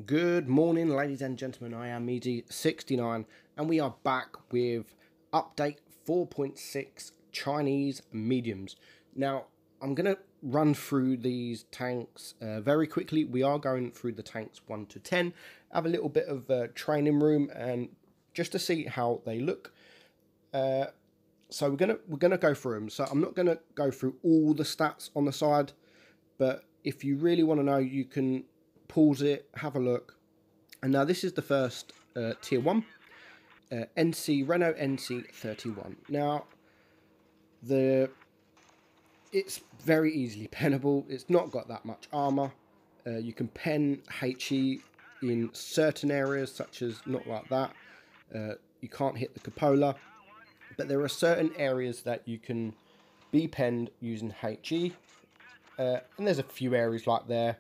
Good morning, ladies and gentlemen. I am Easy69, and we are back with update 4.6 Chinese mediums. Now, I'm going to run through these tanks very quickly. We are going through the tanks 1 to 10, have a little bit of training room, and just to see how they look. So we're gonna go through them. So I'm not gonna go through all the stats on the side, but if you really want to know, you can pause it, have a look. And now this is the first tier 1 NC Renault NC31. Now it's very easily pennable. It's not got that much armor. You can pen HE in certain areas, such as not like that. You can't hit the cupola, but there are certain areas that you can be penned using HE. And there's a few areas like there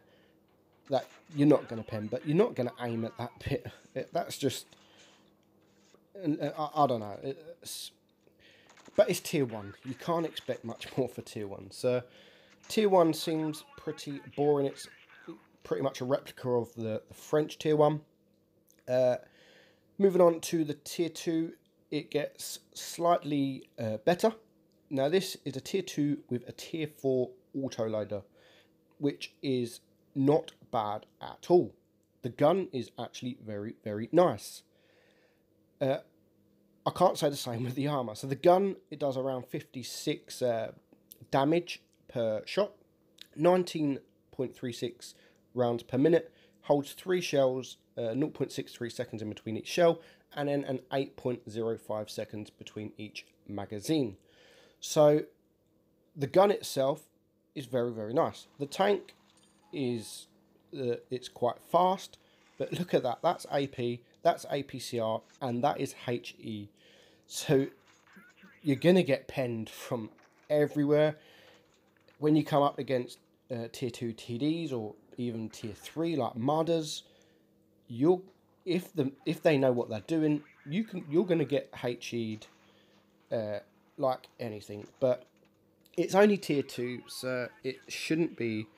that you're not going to pen, but you're not going to aim at that bit. That's just, I don't know. But it's tier 1. You can't expect much more for tier 1. So tier 1 seems pretty boring. It's pretty much a replica of the French tier 1. Moving on to the tier 2, it gets slightly better. Now this is a tier 2 with a tier 4 autoloader, which is not bad at all. The gun is actually very, very nice. I can't say the same with the armor. So the gun, it does around 56 damage per shot, 19.36 rounds per minute, holds 3 shells, 0.63 seconds in between each shell, and then an 8.05 seconds between each magazine. So the gun itself is very, very nice. The tank is it's quite fast, but look at that. That's AP, that's APCR, and that is HE. So you're gonna get penned from everywhere. When you come up against tier 2 TDs or even tier 3 like Mardas, if they know what they're doing, you're gonna get HE'd like anything. But it's only tier 2, so it shouldn't be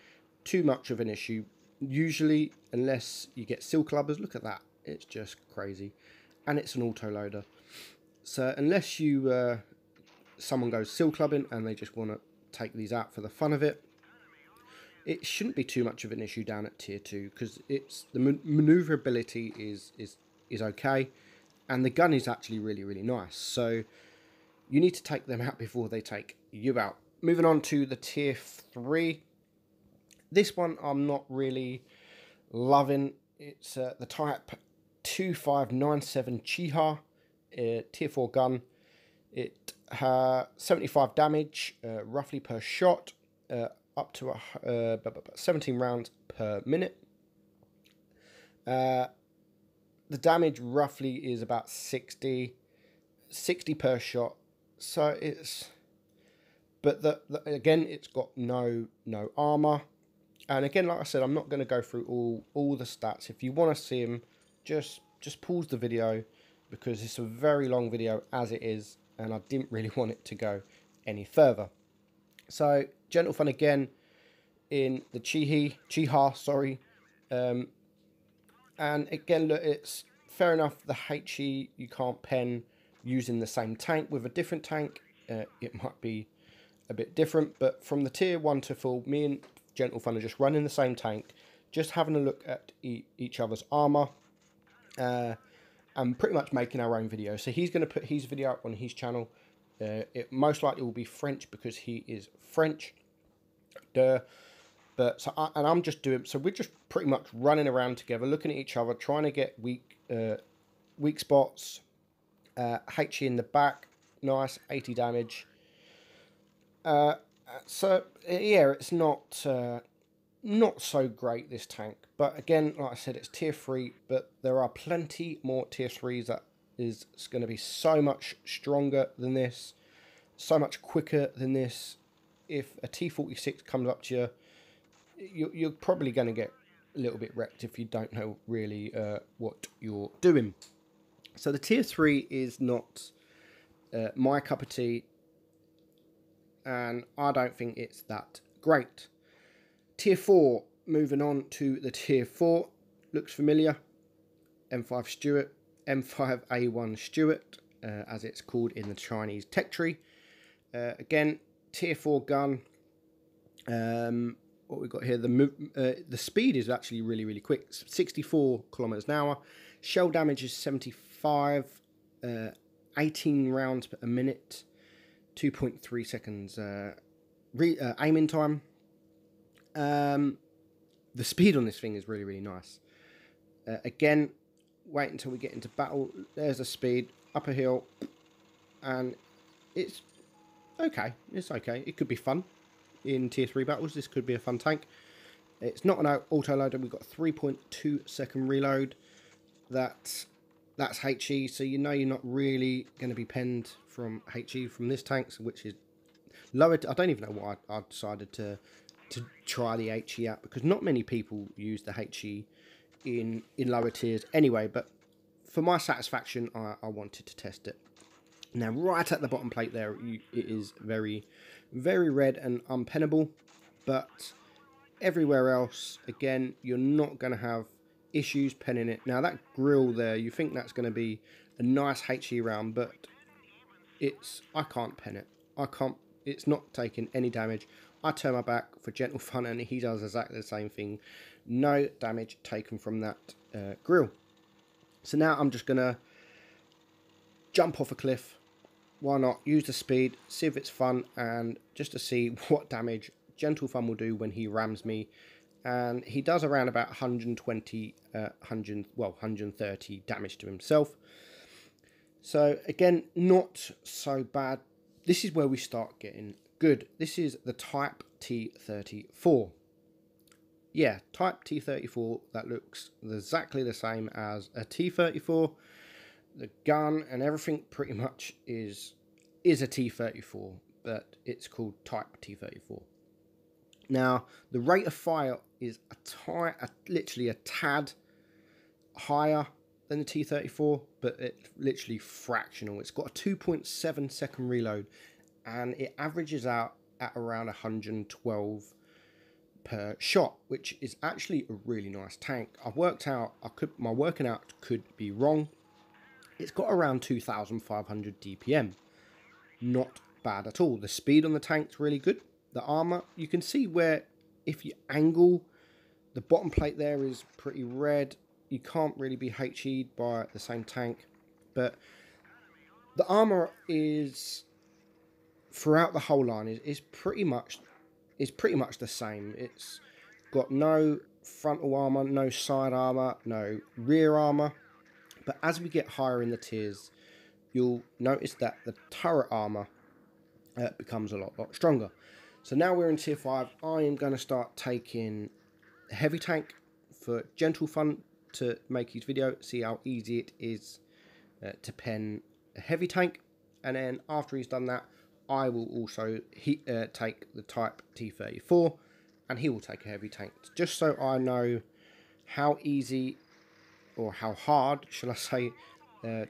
too much of an issue. Usually, unless you get seal clubbers, look at that. It's just crazy. And it's an autoloader. So unless you someone goes seal clubbing and they just want to take these out for the fun of it, it shouldn't be too much of an issue down at tier 2, because it's the maneuverability is okay, and the gun is actually really, really nice. So you need to take them out before they take you out. Moving on to the tier 3. This one I'm not really loving. It's the Type 2597 Chiha, tier 4 gun. It has 75 damage roughly per shot, up to 17 rounds per minute. The damage roughly is about 60 per shot. So it's, but again, it's got no armor. And again, like I said, I'm not going to go through all the stats. If you want to see them, just pause the video, because it's a very long video as it is, and I didn't really want it to go any further. So gentle fun again in the Chiha, sorry. And again, look, it's fair enough. The HE you can't pen using the same tank. With a different tank, it might be a bit different. But from the tier 1 to 4, me and Gentle Fun are just running the same tank, just having a look at each other's armor, and pretty much making our own video. So he's going to put his video up on his channel. It most likely will be French, because he is French. But I'm just doing. So we're just pretty much running around together, looking at each other, trying to get weak spots. HE in the back, nice, 80 damage. So yeah, it's not so great, this tank. But again, like I said, it's tier 3, but there are plenty more tier 3s that is going to be so much stronger than this, so much quicker than this. If a T46 comes up to you, you're probably going to get a little bit wrecked if you don't know really what you're doing. So the tier 3 is not my cup of tea, and I don't think it's that great. Tier 4, moving on to the tier 4. looks familiar. M5 Stuart, M5A1 Stuart, as it's called in the Chinese tech tree. Again, tier 4 gun. What we've got here, the speed is actually really quick, 64 kilometers an hour. Shell damage is 75, 18 rounds per minute, 2.3 seconds aiming time. The speed on this thing is really nice. Again, wait until we get into battle. There's a speed up a hill, and it's okay. It's okay. It could be fun in tier 3 battles. This could be a fun tank. It's not an auto loader. We've got 3.2 second reload. That's HE, so you know you're not really going to be penned from HE from this tank, which is lower. I don't even know why I decided to try the HE out, because not many people use the HE in lower tiers anyway, but for my satisfaction, I wanted to test it. Now, right at the bottom plate there, it is very red and unpennable, but everywhere else, again, you're not going to have issues penning it. Now, that grill there, you think that's going to be a nice HE round, but I can't pen it. It's not taking any damage. I turn my back for gentle fun, and he does exactly the same thing. No damage taken from that grill. So now I'm just going to jump off a cliff. Why not? Use the speed, see if it's fun, and just to see what damage Gentle Fun will do when he rams me. And he does around about 130 damage to himself. So again, not so bad. This is where we start getting good. This is the Type T34. Yeah, Type T34, that looks exactly the same as a T34. The gun and everything pretty much is a T34, but it's called Type T34. Now, the rate of fire is literally a tad higher than the T34, but it's literally fractional. It's got a 2.7 second reload, and it averages out at around 112 per shot, which is actually a really nice tank. I've worked out, my working out could be wrong. It's got around 2,500 DPM. Not bad at all. The speed on the tank's really good. The armor, you can see where if you angle, the bottom plate there is pretty red. You can't really be HE'd by the same tank, but the armor is throughout the whole line is pretty much the same. It's got no frontal armor, no side armor, no rear armor. But as we get higher in the tiers, you'll notice that the turret armor becomes a lot stronger. So now we're in tier 5. I am going to start taking a heavy tank for Gentle Fun to make his video, see how easy it is to pen a heavy tank. And then after he's done that, I will also take the Type T34, and he will take a heavy tank, just so I know how easy, or how hard, shall I say,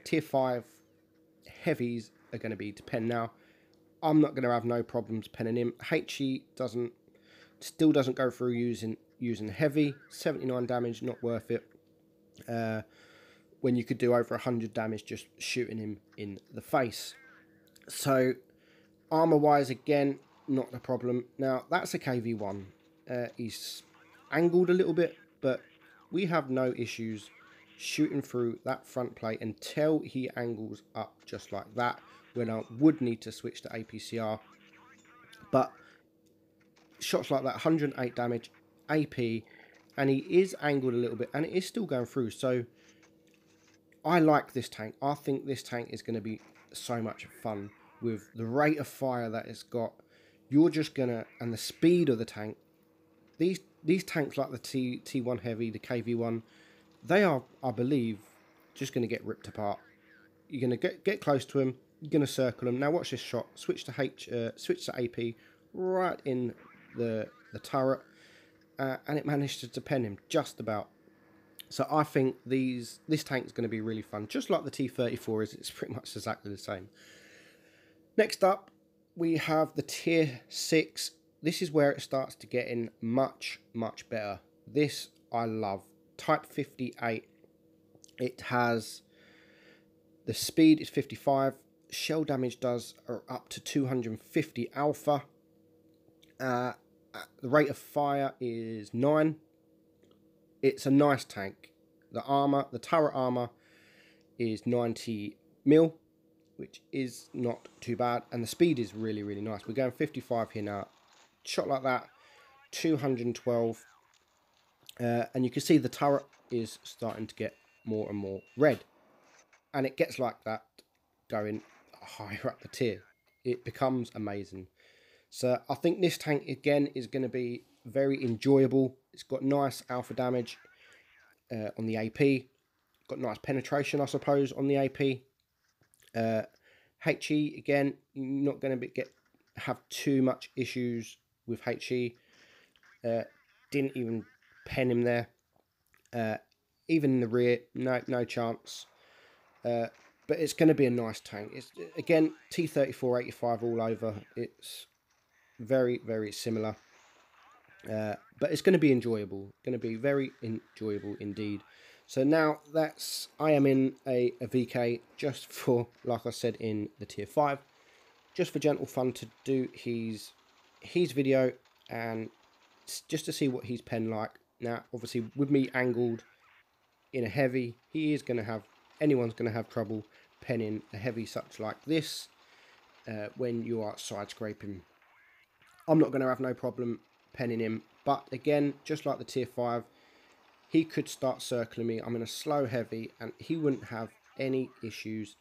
tier 5 heavies are going to be to pen. Now, I'm not going to have no problems penning him. HE still doesn't go through using heavy. 79 damage, not worth it. When you could do over 100 damage just shooting him in the face. So, armor-wise, again, not a problem. Now, that's a KV1. He's angled a little bit, but we have no issues shooting through that front plate until he angles up just like that, when I would need to switch to APCR. But shots like that, 108 damage, AP, and he is angled a little bit, and it is still going through. So I like this tank. I think this tank is going to be so much fun with the rate of fire that it's got. You're just gonna, and the speed of the tank. These tanks like the T1 Heavy, the KV1, they are, I believe, just going to get ripped apart. You're going to get close to him. You're going to circle him. Now watch this shot. Switch to AP right in the turret, and it managed to pen him just about. So I think this tank is going to be really fun, just like the T34 is. It's pretty much exactly the same. Next up, we have the tier 6. This is where it starts to get in much better. This I love. Type 58. It has the speed is 55. Shell damage does up to 250 alpha. The rate of fire is 9. It's a nice tank. The turret armor is 90 mil, which is not too bad, and the speed is really, really nice. We're going 55 here now. Shot like that, 212, and you can see the turret is starting to get more and more red, and it gets like that going higher up the tier. It becomes amazing. So I think this tank again is going to be very enjoyable. It's got nice alpha damage on the AP, got nice penetration, I suppose, on the AP. HE again, you're not going to have too much issues with HE. Didn't even pen him there. Even in the rear, no chance. But it's going to be a nice tank. It's again T3485 all over. It's very, very similar. But it's going to be enjoyable. Going to be very enjoyable indeed. So now I am in a VK just for, like I said in the tier 5, just for gentle fun to do his video and just to see what he's pen like. Now obviously with me angled in a heavy, anyone's going to have trouble penning a heavy such like this when you are side scraping. I'm not going to have no problem penning him, but again, just like the tier 5, he could start circling me. I'm in a slow heavy and he wouldn't have any issues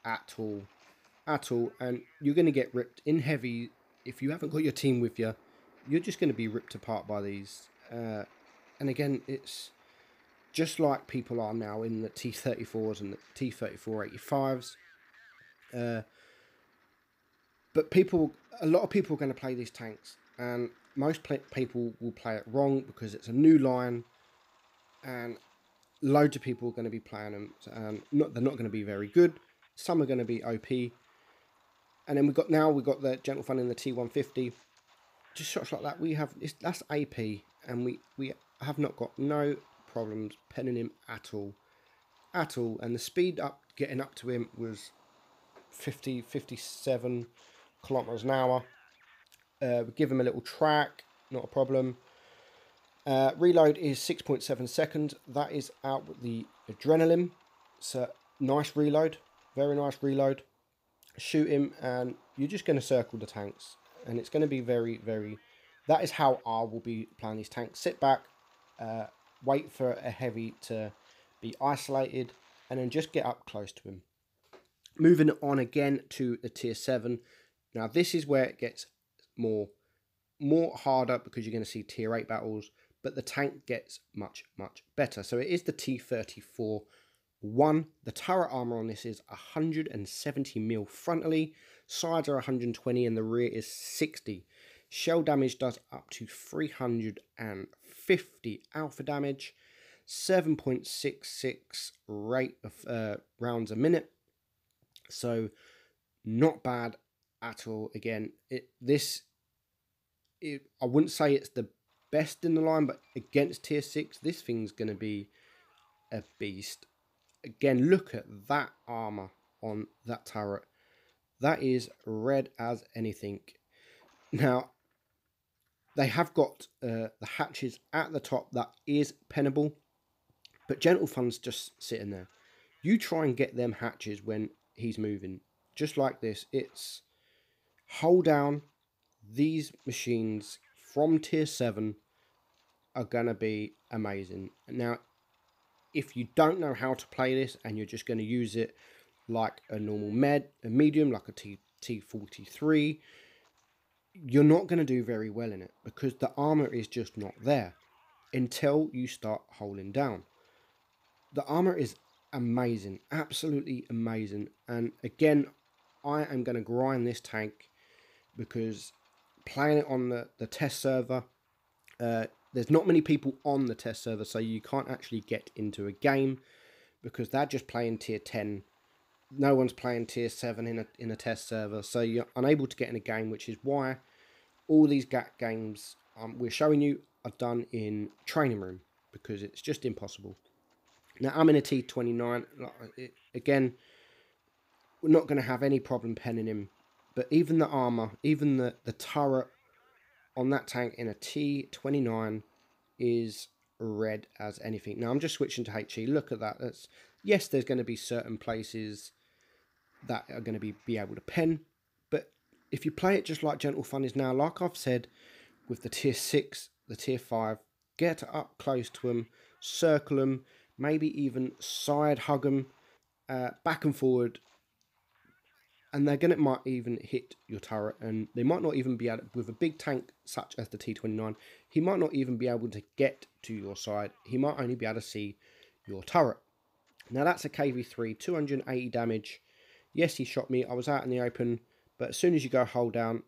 at all. And you're going to get ripped in heavy. If you haven't got your team with you, you're just going to be ripped apart by these. And again, it's just like people are now in the T34s and the T3485s. But a lot of people are going to play these tanks, and most people will play it wrong because it's a new line, and loads of people are going to be playing them. And they're not going to be very good. Some are going to be OP. And then we've got the Gentle Fun in the T150. Just shots like that, that's AP, and we have not got no problems penning him at all. And the speed getting up to him was 57 kilometers an hour. We give him a little track, not a problem. Reload is 6.7 seconds. That is out with the adrenaline. So nice reload, very nice reload. Shoot him and you're just going to circle the tanks, and it's going to be very, very, that is how I will be playing these tanks. Sit back, wait for a heavy to be isolated, and then just get up close to him. Moving on again to the tier 7. Now this is where it gets more harder because you're going to see tier 8 battles, but the tank gets much, much better. So it is the T34-1. The turret armor on this is 170 mil frontally, sides are 120, and the rear is 60. Shell damage does up to 350 alpha damage, 7.66 rate of rounds a minute. So not bad at all. Again, I wouldn't say it's the best in the line, but against tier 6, this thing's going to be a beast. Again, look at that armor on that turret. That is red as anything. Now, they have got the hatches at the top that is pennable, but Gentle Fun's just sitting there. You try and get them hatches when he's moving. Just like this, it's hold down. These machines from tier 7 are going to be amazing. Now, if you don't know how to play this and you're just going to use it like a normal medium, like a T43, you're not going to do very well in it because the armor is just not there until you start holding down. The armor is amazing, absolutely amazing. And again, I am going to grind this tank because playing it on the test server, there's not many people on the test server, so you can't actually get into a game because they're just playing tier 10. No one's playing tier 7 in a test server, so you're unable to get in a game, which is why all these games we're showing you are done in training room, because it's just impossible. Now, I'm in a T29. Again, we're not going to have any problem penning him. But even the armor, even the turret on that tank in a T29 is red as anything. Now, I'm just switching to HE. Look at that. Yes, there's going to be certain places that are going to be able to pen. But if you play it just like Gentle Fun is now, like I've said, with the tier 6, the tier 5, get up close to them, circle them, maybe even side hug them, back and forward, and they're might even hit your turret, and they might not even be able to, with a big tank such as the T29, he might not even be able to get to your side. He might only be able to see your turret. Now that's a KV3, 280 damage. Yes, he shot me. I was out in the open, but as soon as you go hold down,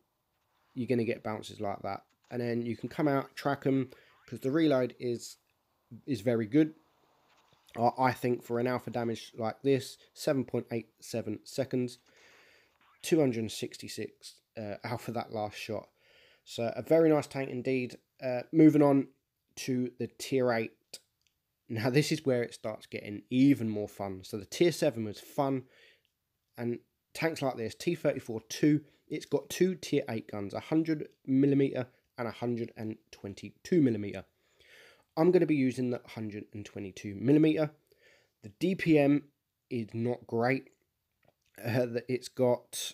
you're going to get bounces like that. And then you can come out, track them, because the reload is very good. I think for an alpha damage like this, 7.87 seconds, 266 alpha that last shot. So a very nice tank indeed. Moving on to the tier 8. Now this is where it starts getting even more fun. So the tier 7 was fun, and tanks like this, T34-2, it's got two tier 8 guns, 100mm and 122mm. I'm going to be using the 122mm. The DPM is not great. It's got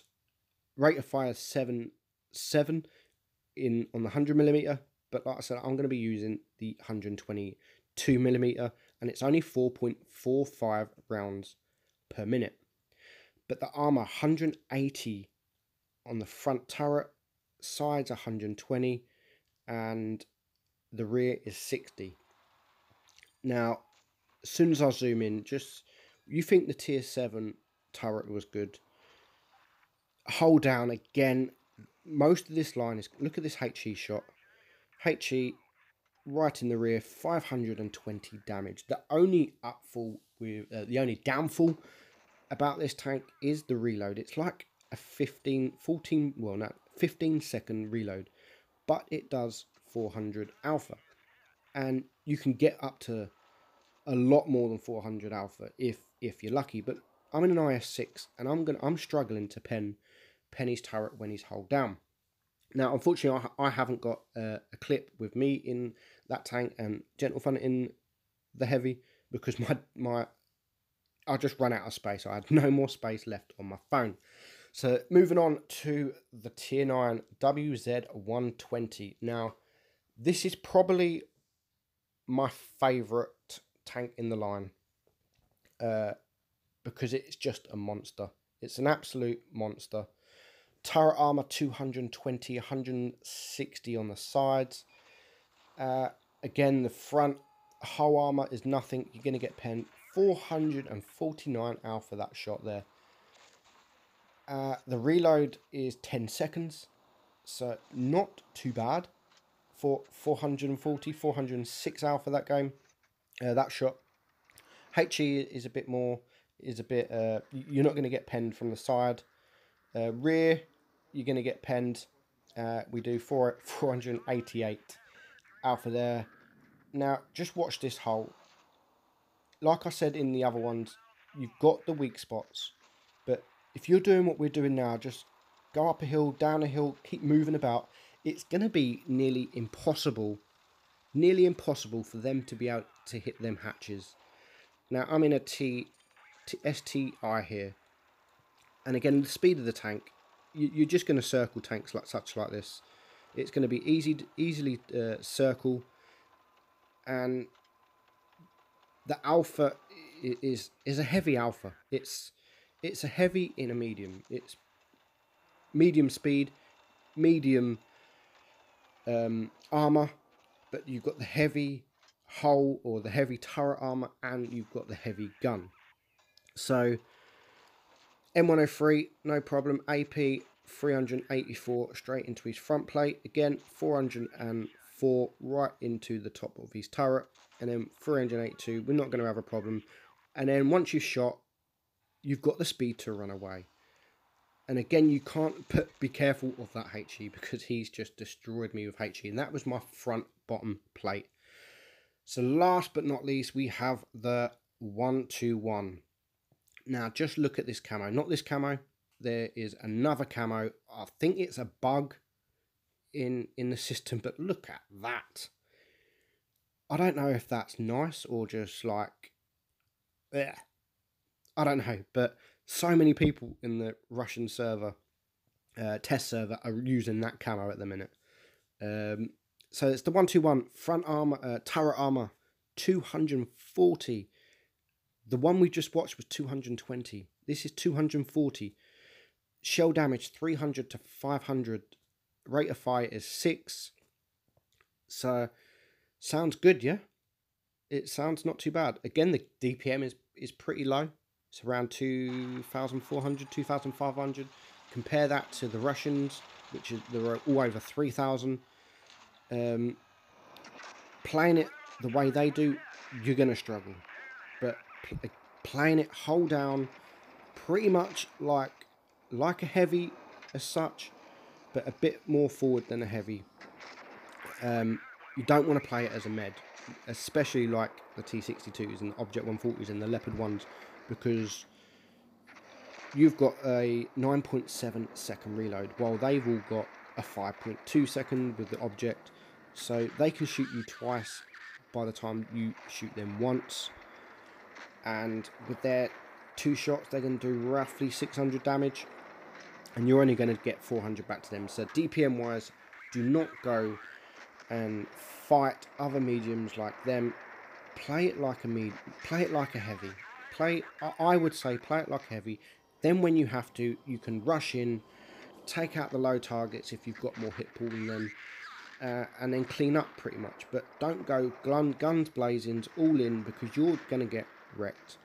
rate of fire 7.7 on the 100mm, but like I said, I'm going to be using the 122mm, and it's only 4.45 rounds per minute. But the armor 180 on the front turret, sides 120, and the rear is 60. Now, as soon as I zoom in, you think the tier 7 turret was good. Hold down again. Most of this line is, look at this HE shot. HE right in the rear, 520 damage. The only downfall about this tank is the reload. It's like a 15 second reload, but it does 400 alpha, and you can get up to a lot more than 400 alpha if you're lucky. But I'm in an IS6, and I'm struggling to pen his turret when he's hold down. Now, unfortunately, I haven't got a clip with me in that tank and Gentle Fun in the heavy, because I just ran out of space. I had no more space left on my phone. So moving on to the tier 9 WZ120. Now, this is probably my favourite tank in the line, because it's just a monster. It's an absolute monster. Turret armor 220, 160 on the sides. Again, the front hull armor is nothing. You're going to get penned 449 alpha that shot there. The reload is 10 seconds, so not too bad for 406 alpha that game. That shot. HE is a bit more. You're not going to get penned from the side. Rear, you're going to get penned. We do 488 alpha there. Now, just watch this hull. Like I said in the other ones, you've got the weak spots. But if you're doing what we're doing now, just go up a hill, down a hill, keep moving about. It's going to be nearly impossible for them to be able to hit them hatches. Now, I'm in a STI here. And again, the speed of the tank, you're just going to circle tanks like this. It's going to be easily circle, and the alpha is a heavy alpha. It's a heavy in a medium. It's medium speed, medium armor, but you've got the heavy hull or the heavy turret armor, and you've got the heavy gun. So M103, no problem. AP 384 straight into his front plate. Again, 404 right into the top of his turret. And then 382, we're not going to have a problem. And then once you've shot, you've got the speed to run away. And again, you can't be careful of that HE, because he's just destroyed me with HE. And that was my front bottom plate. So last but not least, we have the 121. Now just look at this camo. Not this camo. There is another camo. I think it's a bug in the system, but look at that. I don't know if that's nice or just like, I don't know, but so many people in the Russian server, test server, are using that camo at the minute. So it's the 121 front armor, turret armor, 240. The one we just watched was 220. This is 240. Shell damage 300 to 500. Rate of fire is 6. So sounds good, yeah? It sounds not too bad. Again, the DPM is pretty low. It's around 2,400, 2,500. Compare that to the Russians, which is they're all over 3,000. Playing it the way they do, you're going to struggle. But playing it hold down, pretty much like a heavy as such, but a bit more forward than a heavy. You don't want to play it as a med, especially like the T62s and the Object 140s and the Leopard ones, because you've got a 9.7 second reload, while they've all got a 5.2 second with the Object. So they can shoot you twice by the time you shoot them once. And with their 2 shots, they're going to do roughly 600 damage. And you're only going to get 400 back to them. So DPM wise, do not go and fight other mediums like them. Play it like a medium. Play it like a heavy. I would say play it like a heavy. Then when you have to, you can rush in, take out the low targets if you've got more hit pool than them. And then clean up pretty much, but don't go guns blazing all in, because you're going to get wrecked,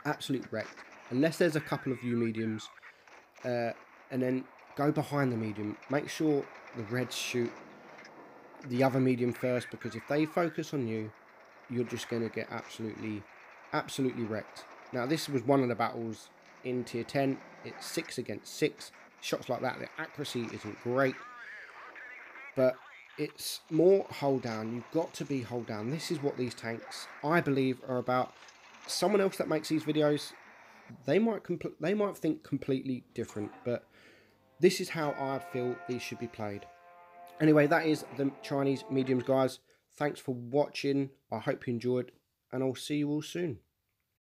absolute wrecked, unless there's a couple of you mediums. And then go behind the medium, make sure the reds shoot the other medium first, because if they focus on you, you're just going to get absolutely wrecked. Now this was one of the battles in tier 10. It's 6 against 6 shots like that. The accuracy isn't great, but it's more hold down. You've got to be hold down. This is what these tanks, I believe, are about. Someone else that makes these videos, they might think completely different, but this is how I feel these should be played. Anyway, that is the Chinese mediums, guys. Thanks for watching. I hope you enjoyed, and I'll see you all soon.